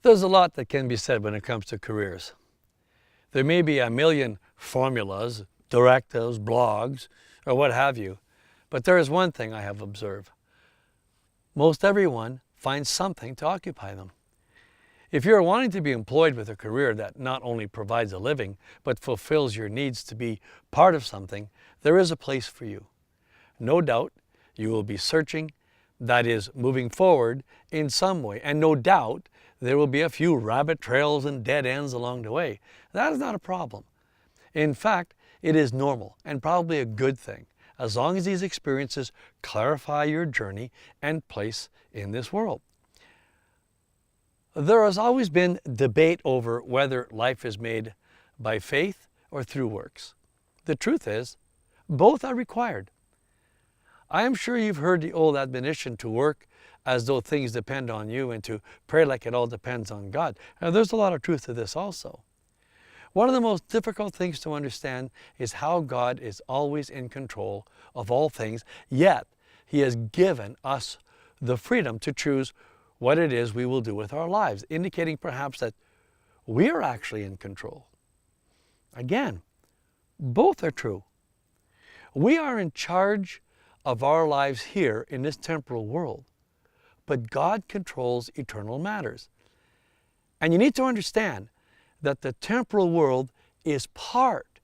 There's a lot that can be said when it comes to careers. There may be a million formulas, directives, blogs, or what have you, but there is one thing I have observed. Most everyone finds something to occupy them. If you're wanting to be employed with a career that not only provides a living, but fulfills your needs to be part of something, there is a place for you. No doubt you will be searching, that is, moving forward in some way, and no doubt there will be a few rabbit trails and dead ends along the way. That is not a problem. In fact, it is normal and probably a good thing, as long as these experiences clarify your journey and place in this world. There has always been debate over whether life is made by faith or through works. The truth is, both are required. I am sure you've heard the old admonition to work as though things depend on you and to pray like it all depends on God. Now, there's a lot of truth to this also. One of the most difficult things to understand is how God is always in control of all things, yet He has given us the freedom to choose what it is we will do with our lives, indicating perhaps that we are actually in control. Again, both are true. We are in charge of our lives here in this temporal world, but God controls eternal matters. And you need to understand that the temporal world is part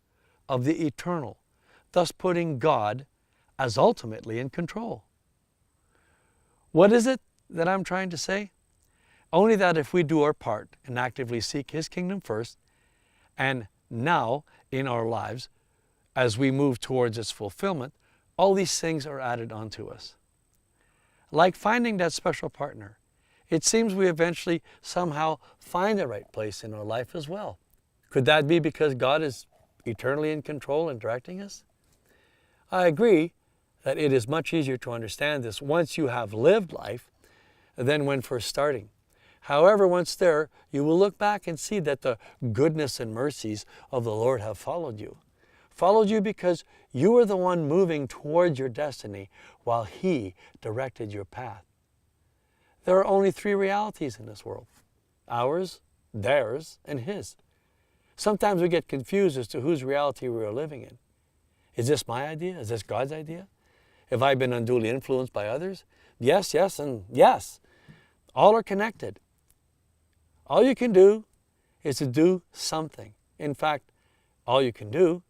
of the eternal, thus putting God as ultimately in control. What is it that I'm trying to say? Only that if we do our part and actively seek His kingdom first, and now in our lives, as we move towards its fulfillment, all these things are added onto us. Like finding that special partner, it seems we eventually somehow find the right place in our life as well. Could that be because God is eternally in control and directing us? I agree that it is much easier to understand this once you have lived life than when first starting. However, once there, you will look back and see that the goodness and mercies of the Lord have followed you. Followed you because you were the one moving towards your destiny while He directed your path. There are only three realities in this world: ours, theirs, and His. Sometimes we get confused as to whose reality we are living in. Is this my idea? Is this God's idea? Have I been unduly influenced by others? Yes, yes, and yes. All are connected. All you can do is to do something. In fact, all you can do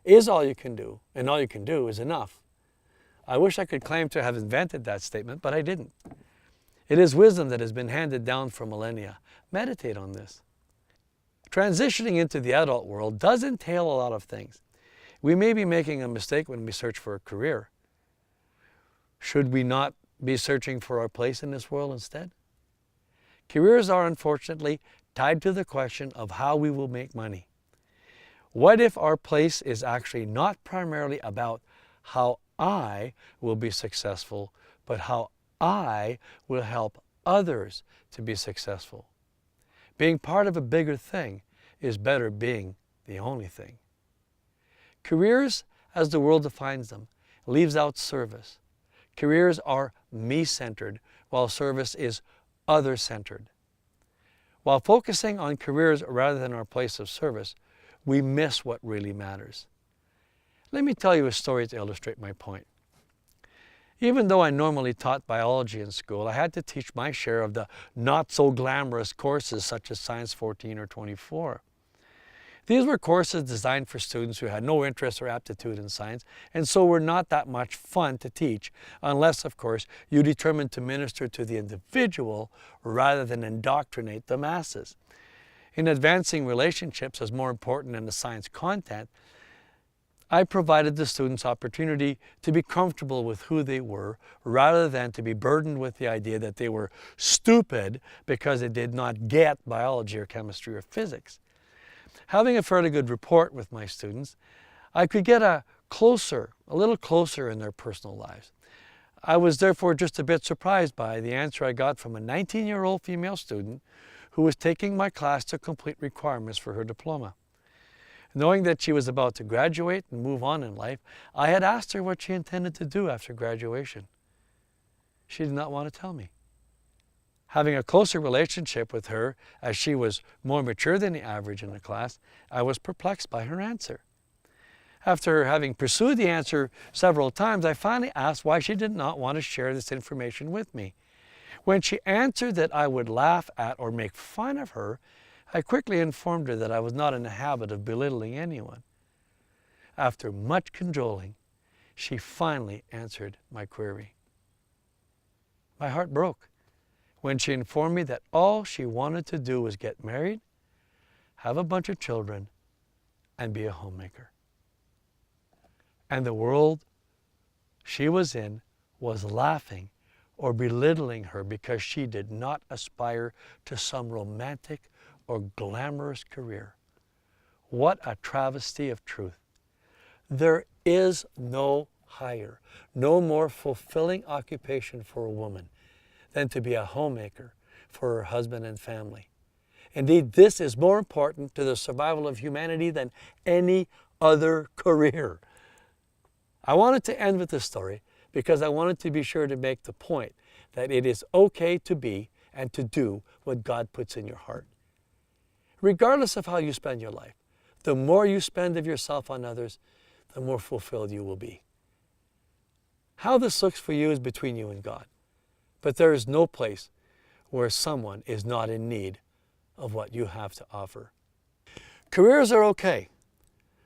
is all you can do, and all you can do is enough. I wish I could claim to have invented that statement, but I didn't. It is wisdom that has been handed down for millennia. Meditate on this. Transitioning into the adult world does entail a lot of things. We may be making a mistake when we search for a career. Should we not be searching for our place in this world instead? Careers are unfortunately tied to the question of how we will make money. What if our place is actually not primarily about how I will be successful, but how I will help others to be successful? Being part of a bigger thing is better being the only thing. Careers, as the world defines them, leaves out service. Careers are me-centered, while service is other-centered. While focusing on careers rather than our place of service, we miss what really matters. Let me tell you a story to illustrate my point. Even though I normally taught biology in school, I had to teach my share of the not-so-glamorous courses such as Science 14 or 24. These were courses designed for students who had no interest or aptitude in science, and so were not that much fun to teach, unless, of course, you determined to minister to the individual rather than indoctrinate the masses. In advancing relationships as more important than the science content, I provided the students opportunity to be comfortable with who they were rather than to be burdened with the idea that they were stupid because they did not get biology or chemistry or physics. Having a fairly good rapport with my students, I could get a little closer in their personal lives. I was therefore just a bit surprised by the answer I got from a 19-year-old female student who was taking my class to complete requirements for her diploma. Knowing that she was about to graduate and move on in life, I had asked her what she intended to do after graduation. She did not want to tell me. Having a closer relationship with her, as she was more mature than the average in the class, I was perplexed by her answer. After having pursued the answer several times, I finally asked why she did not want to share this information with me. When she answered that I would laugh at or make fun of her, I quickly informed her that I was not in the habit of belittling anyone. After much cajoling, she finally answered my query. My heart broke when she informed me that all she wanted to do was get married, have a bunch of children, and be a homemaker. And the world she was in was laughing or belittling her because she did not aspire to some romantic or glamorous career. What a travesty of truth. There is no higher, no more fulfilling occupation for a woman than to be a homemaker for her husband and family. Indeed, this is more important to the survival of humanity than any other career. I wanted to end with this story because I wanted to be sure to make the point that it is okay to be and to do what God puts in your heart. Regardless of how you spend your life, the more you spend of yourself on others, the more fulfilled you will be. How this looks for you is between you and God. But there is no place where someone is not in need of what you have to offer. Careers are okay.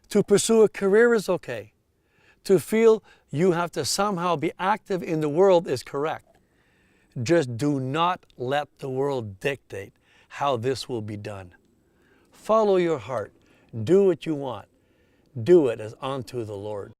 To pursue a career is okay. To feel you have to somehow be active in the world is correct. Just do not let the world dictate how this will be done. Follow your heart. Do what you want. Do it as unto the Lord.